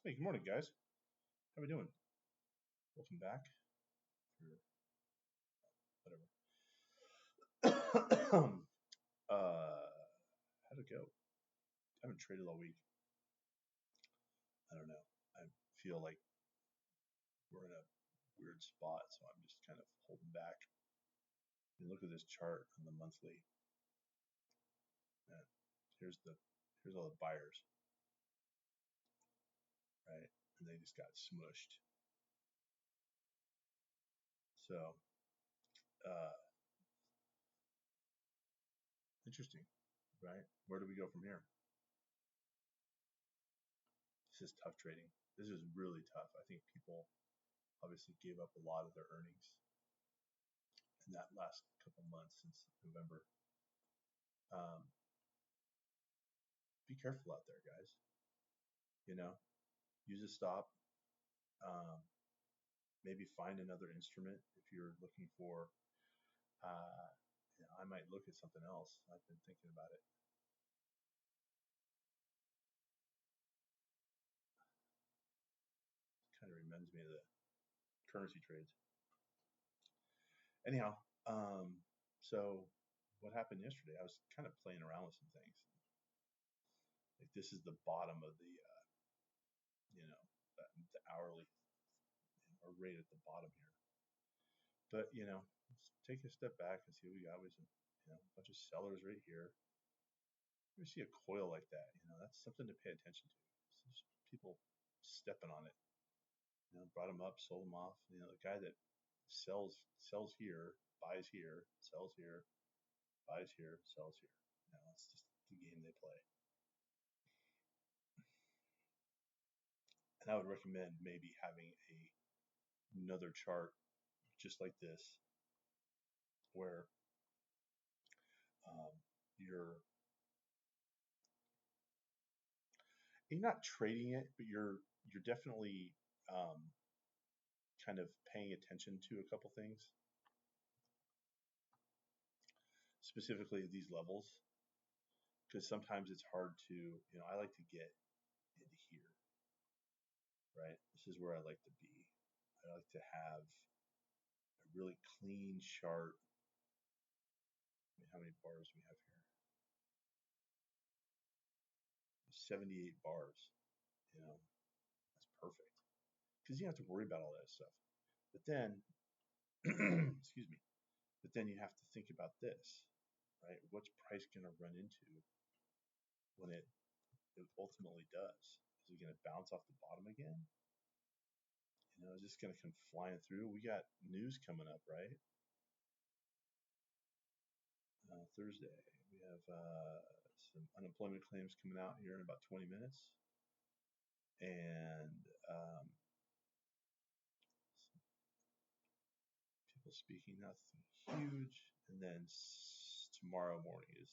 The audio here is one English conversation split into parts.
Hey, good morning, guys. How we doing? Welcome back. For whatever. How'd it go? I haven't traded all week. I don't know. I feel like we're in a weird spot, so I'm just kind of holding back. You look at this chart on the monthly. And here's all the buyers, right? And they just got smushed. So, interesting, right? Where do we go from here? This is tough trading. This is really tough. I think people obviously gave up a lot of their earnings in that last couple months since November. Be careful out there, guys. Use a stop. Um, maybe find another instrument if you're looking for. I might look at something else. I've been thinking about it. Kind of reminds me of the currency trades. Anyhow, so what happened yesterday? I was kind of playing around with some things. Like this is the bottom of the, the hourly or rate at the bottom here. But let's take a step back and see what we got. We a bunch of sellers right here. You see a coil like that, that's something to pay attention to. It's people stepping on it. Brought them up, sold them off. The guy that sells here, buys here, sells here, buys here, sells here. It's just the game they play. And I would recommend maybe having another chart just like this, where you're not trading it, but you're definitely kind of paying attention to a couple things, specifically these levels, because sometimes it's hard to, I like to get into here, right? This is where I like to be. I like to have a really clean chart. I mean, how many bars do we have here? 78 bars. That's perfect, because you don't have to worry about all that stuff. But then, excuse me, but then you have to think about this, right? What's price going to run into when it ultimately does? Is it going to bounce off the bottom again? Is this going to come flying through? We got news coming up, right? Thursday, we have some unemployment claims coming out here in about 20 minutes. And people speaking, nothing huge. And then tomorrow morning is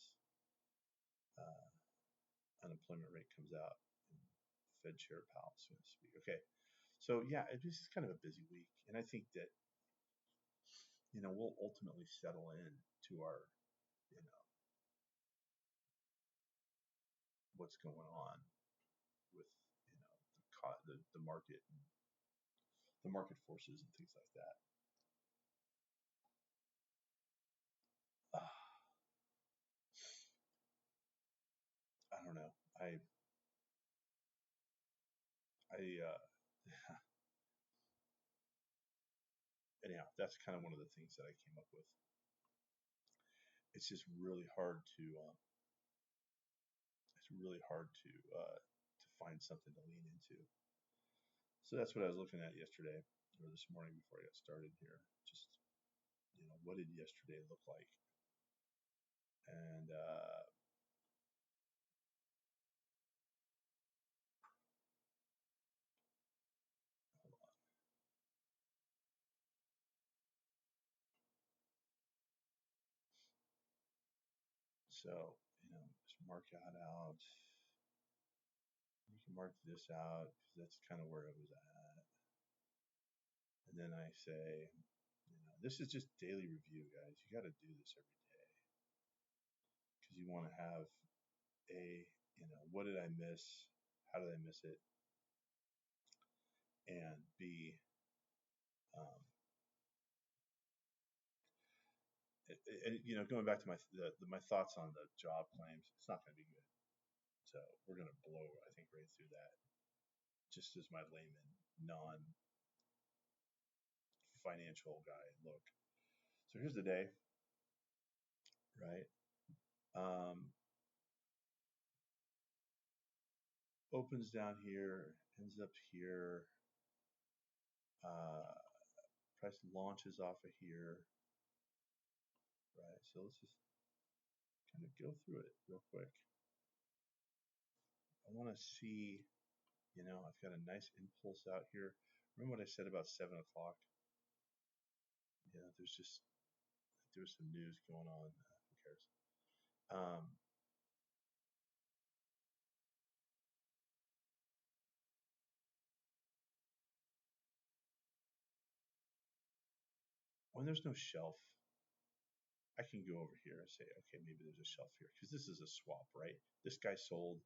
unemployment rate comes out, and Fed Chair Powell is going to speak. Okay, so yeah, this is kind of a busy week, and I think that we'll ultimately settle in to our what's going on with the market and the market forces and things like that. I don't know. Anyhow, that's kind of one of the things that I came up with. It's just really hard to find something to lean into. So that's what I was looking at yesterday or this morning before I got started here. Just what did yesterday look like? And hold on. So just mark out. You can mark this out because that's kind of where I was at. And then I say, this is just daily review, guys. You got to do this every day because you want to have what did I miss? How did I miss it? and be, um, going back to my thoughts on the job claims, it's not going to be good. So we're going to blow, I think, right through that. Just as my layman, non-financial guy look. So here's the day, right? Opens down here, ends up here. Price launches off of here, right? So let's just kind of go through it real quick. I want to see, I've got a nice impulse out here. Remember what I said about 7 o'clock? Yeah, there's some news going on. Who cares? When there's no shelf, I can go over here and say, okay, maybe there's a shelf here because this is a swap, right? This guy sold,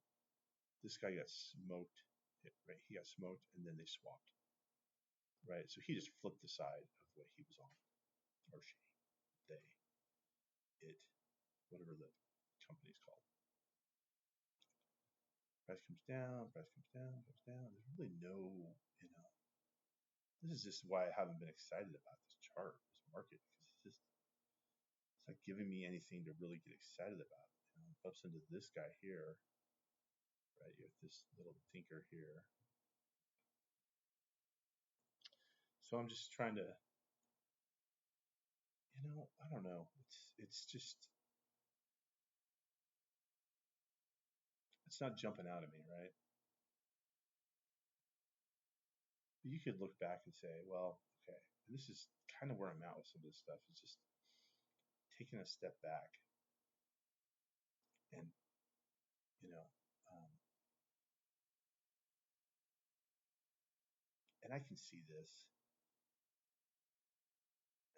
this guy got smoked, right? He got smoked and then they swapped, right? So he just flipped the side of what he was on, or she, they, it, whatever the company's called. Price comes down, price comes down, comes down. There's really no, this is just why I haven't been excited about this chart, this market, because it's not giving me anything to really get excited about. Ups into this guy here, right? You have this little tinker here. So I'm just trying to, I don't know. It's just, it's not jumping out at me, right? But you could look back and say, well, okay, and this is kind of where I'm at with some of this stuff. It's just taking a step back and, you know, um, and I can see this,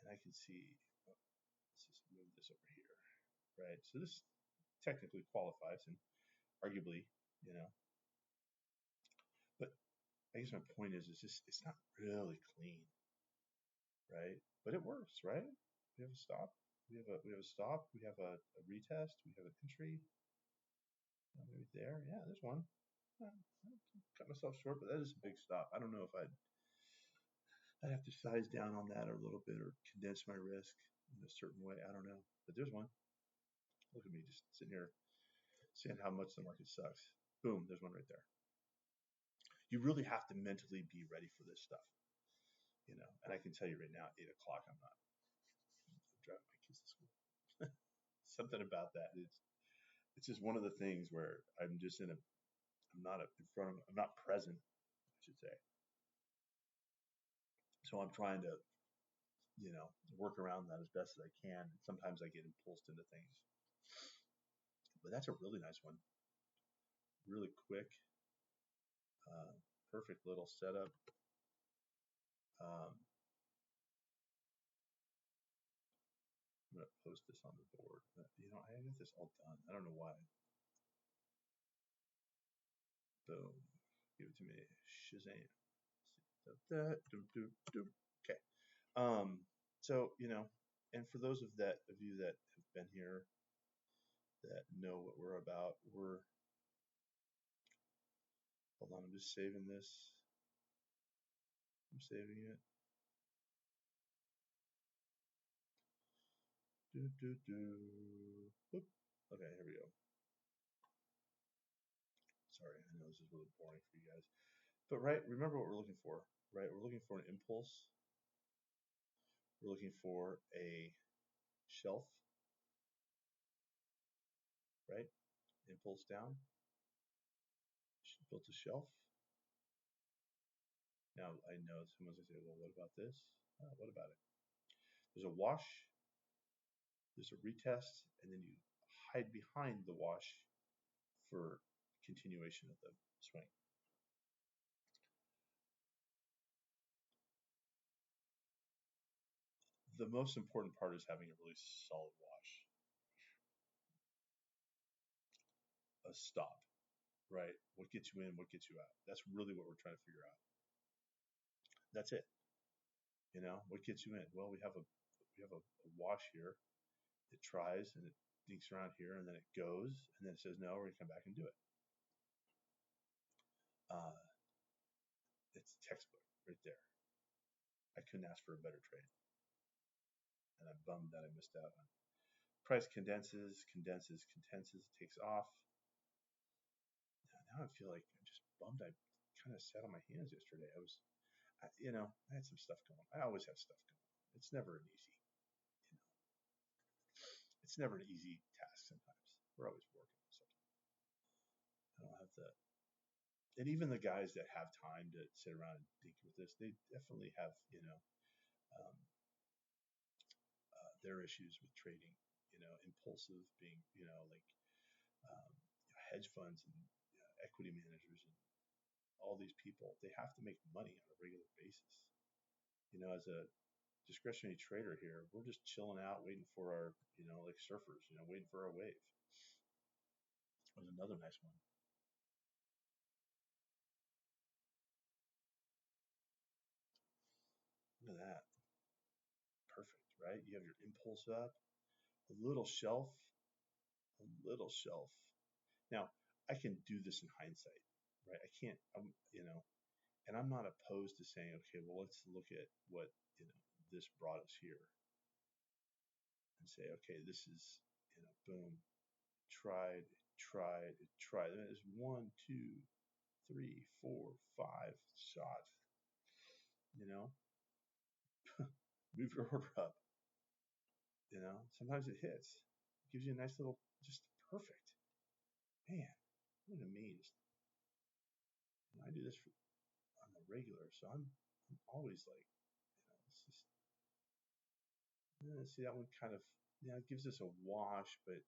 and I can see, let's just move this over here, right? So this technically qualifies and arguably, you know, but I guess my point is, it's just, it's not really clean, right? But it works, right? We have a stop. We have a stop. We have a retest. We have an entry. Maybe there. Yeah, there's one. I cut myself short, but that is a big stop. I don't know if I'd have to size down on that a little bit or condense my risk in a certain way. I don't know. But there's one. Look at me just sitting here saying how much the market sucks. Boom, there's one right there. You really have to mentally be ready for this stuff, And I can tell you right now, at 8 o'clock, I'm driving my kids to school. Something about that. It's just one of the things where I'm just I'm not in front of, I'm not present, I should say. So I'm trying to, work around that as best as I can. Sometimes I get impulsed into things, but that's a really nice one. Really quick, uh, perfect little setup. I'm going to post this on the board. I got this all done. I don't know why. Boom. Give it to me. Shazam. Okay. So, and for those of you that have been here that know what we're about, hold on, I'm just saving this. I'm saving it. Boop. Okay, here we go. Sorry, I know this is really boring for you guys. But remember what we're looking for, right? We're looking for an impulse. We're looking for a shelf, right? Impulse down, built a shelf. Now I know someone's gonna say, well, what about this? What about it? There's a wash, there's a retest, and then you hide behind the wash for continuation of the swing. The most important part is having a really solid wash, a stop, right? What gets you in, what gets you out? That's really what we're trying to figure out. That's it. What gets you in? Well, we have a wash here. It tries and it dinks around here, and then it goes, and then it says no, we're gonna come back and do it. Uh, it's textbook right there. I couldn't ask for a better trade, and I'm bummed that I missed out on. Price condenses, takes off. Now I feel like I'm just bummed. I kind of sat on my hands yesterday. I had some stuff going. I always have stuff going. It's never an easy, you know, it's never an easy task. Sometimes we're always working. So I don't have the, and even the guys that have time to sit around and think with this, they definitely have, um, their issues with trading. Impulsive being, like um, hedge funds and equity managers and all these people. They have to make money on a regular basis. As a discretionary trader here, we're just chilling out, waiting for our, like surfers, waiting for our wave. There's another nice one. Look at that. Perfect, right? You have your impulse up, a little shelf, a little shelf. Now, I can do this in hindsight, right? I can't, and I'm not opposed to saying, okay, well, let's look at what, this brought us here and say, okay, this is, boom, tried, tried. And it's 1, 2, 3, 4, 5 shots, you know, move your order up, sometimes it hits, it gives you a nice little, just perfect, man, I'm amazed. I do this on the regular, so I'm always like, it's just, see that one kind of, it gives us a wash, but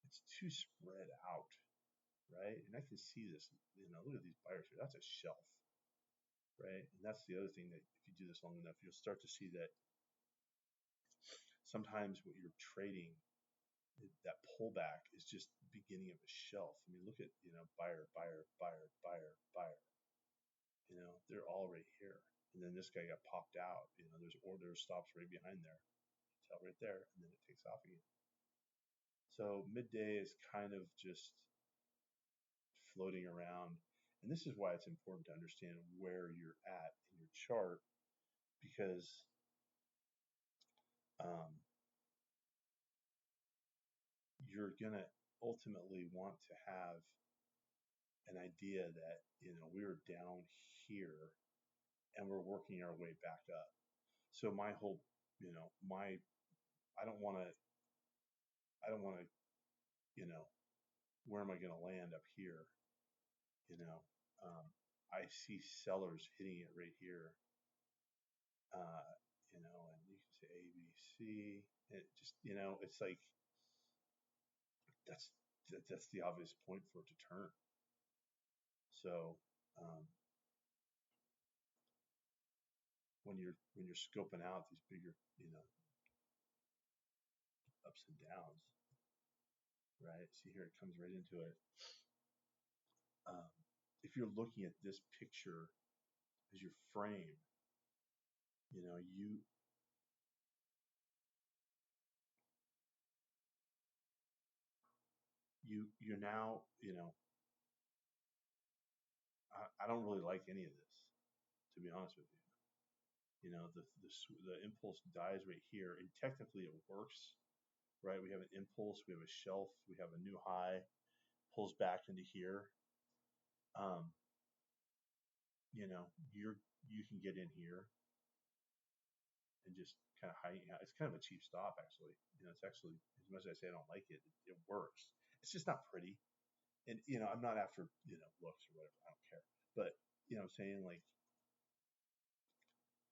it's too spread out, right? And I can see this, look at these buyers here, that's a shelf, right? And that's the other thing, that if you do this long enough, you'll start to see that sometimes what you're trading, that pullback is just the beginning of a shelf. I mean, look at, buyer, buyer, buyer, buyer, buyer. They're all right here. And then this guy got popped out. There's order stops right behind there. Tell right there, and then it takes off again. So midday is kind of just floating around. And this is why it's important to understand where you're at in your chart, because you're going to ultimately want to have an idea that, we're down here and we're working our way back up. So my whole, I don't want to, where am I going to land up here? You know, um, I see sellers hitting it right here. And you can say A, B, C. It just, it's like that's the obvious point for it to turn. So when you're scoping out these bigger, ups and downs, right? See here, it comes right into it. If you're looking at this picture as your frame, you're now, I don't really like any of this, to be honest with you. The impulse dies right here, and technically it works, right? We have an impulse, we have a shelf, we have a new high, pulls back into here. You can get in here and just kind of hide. It's kind of a cheap stop, actually. It's actually, as much as I say I don't like it, it works. It's just not pretty, and I'm not after looks or whatever. I don't care, but I'm saying, like,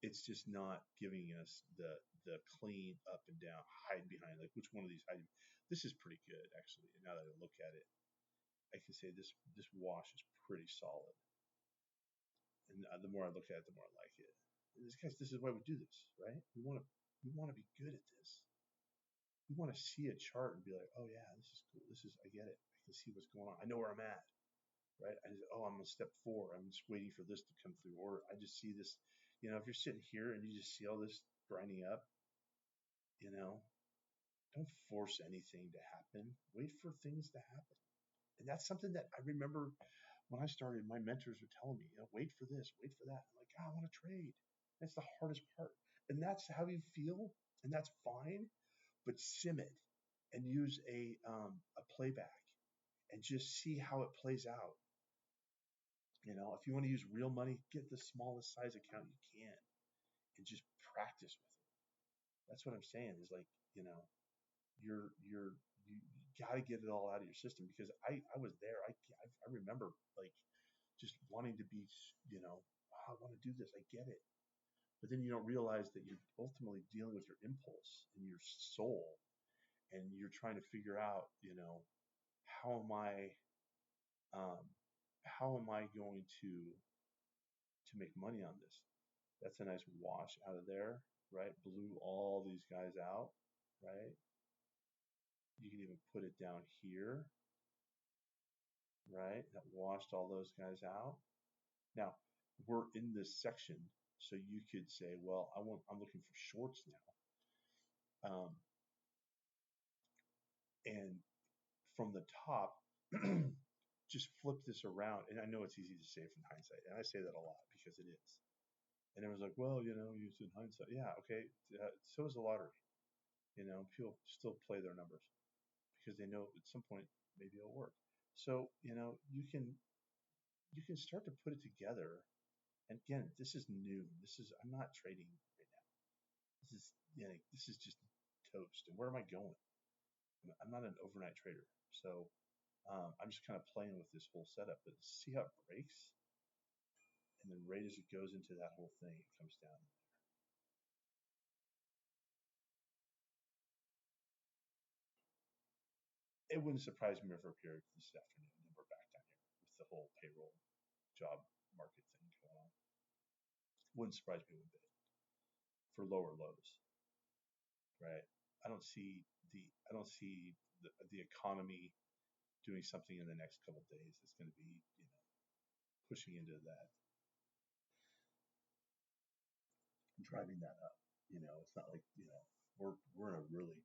it's just not giving us the clean up and down, hide behind, like which one of these hide. This is pretty good, actually. And now that I look at it, I can say this wash is pretty solid. And the more I look at it, the more I like it. And this is why we do this, right? We want to be good at this. We want to see a chart and be like, oh yeah, this is cool. I get it. I can see what's going on. I know where I'm at, right? I'm on step 4. I'm just waiting for this to come through. Or I just see this, if you're sitting here and you just see all this grinding up, don't force anything to happen. Wait for things to happen. And that's something that I remember when I started, my mentors were telling me, wait for this, wait for that. I'm like, I want to trade. That's the hardest part. And that's how you feel, and that's fine. But sim it and use a playback and just see how it plays out. If you want to use real money, get the smallest size account you can and just practice with it. That's what I'm saying is like, you got to get it all out of your system, because I was there. I remember like just wanting to be, I want to do this. I get it. But then you don't realize that you're ultimately dealing with your impulse and your soul, and you're trying to figure out, how am I, going to make money on this? That's a nice wash out of there, right? Blew all these guys out, right? You can even put it down here, right? That washed all those guys out. Now we're in this section, so you could say, well, I'm looking for shorts now, and from the top, just flip this around. And I know it's easy to say from hindsight, and I say that a lot because it is. And everyone's like, well, use in hindsight. Yeah, okay. So is the lottery. People still play their numbers because they know at some point maybe it'll work. So, you can start to put it together. And again, this is new. I'm not trading right now. This is just toast. And where am I going? I'm not an overnight trader. So I'm just kind of playing with this whole setup. But see how it breaks? And then right as it goes into that whole thing, it comes down. It wouldn't surprise me for a period this afternoon, and we're back down here with the whole payroll job market thing going on. Wouldn't surprise me one bit for lower lows, right? I don't see the economy doing something in the next couple of days that's going to be, pushing into that, driving that up. It's not like, we're in a really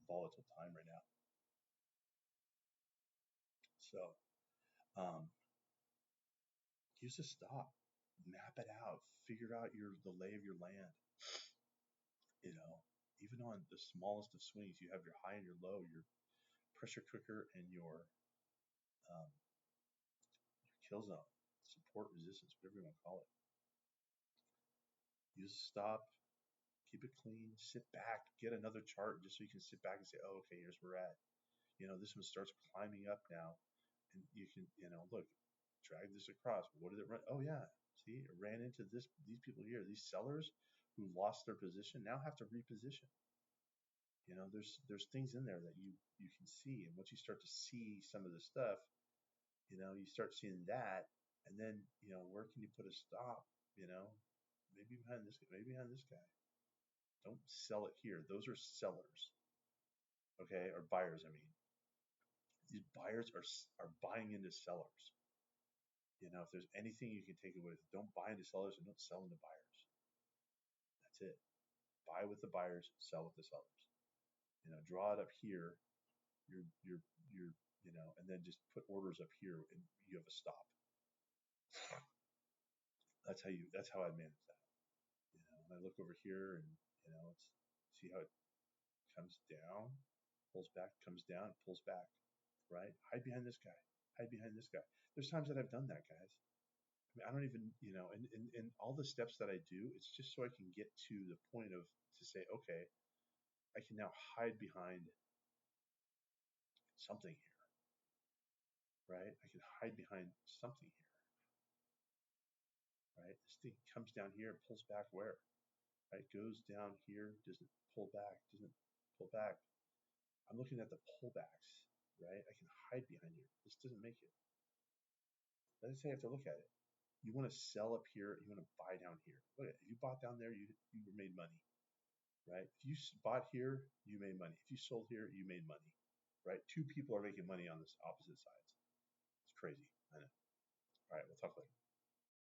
volatile time right now. So, use a stop, map it out, figure out the lay of your land. Even on the smallest of swings, you have your high and your low, your pressure cooker, and your kill zone, support, resistance, whatever you want to call it. Use a stop, keep it clean, sit back, get another chart just so you can sit back and say, oh, okay, here's where we're at. This one starts climbing up now, and you can, look, drag this across. What did it run? Oh yeah, see, it ran into these people here, these sellers who lost their position now have to reposition. There's things in there that you can see, and once you start to see some of the stuff, you start seeing that, and then where can you put a stop? Maybe behind this guy, maybe behind this guy. Don't sell it here. Those are sellers, okay, or buyers. I mean, these buyers are buying into sellers. If there's anything you can take away, don't buy into sellers and don't sell into buyers. That's it. Buy with the buyers, sell with the sellers. Draw it up here. You're and then just put orders up here, and you have a stop. That's how I manage that. And I look over here, and it's see how it comes down, pulls back, comes down, pulls back, right? Hide behind this guy. Hide behind this guy. There's times that I've done that, guys. I mean, I don't even, and all the steps that I do, it's just so I can get to the point of to say, okay, I can now hide behind something here, right? I can hide behind something here, right? This thing comes down here and pulls back where? Right? Goes down here, doesn't pull back. I'm looking at the pullbacks, right? I can hide behind here. This doesn't make it. Let's say I have to look at it. You want to sell up here, you want to buy down here. Look at it. If you bought down there, you made money, right? If you bought here, you made money. If you sold here, you made money, right? Two people are making money on this opposite sides. It's crazy. I know. All right, we'll talk later.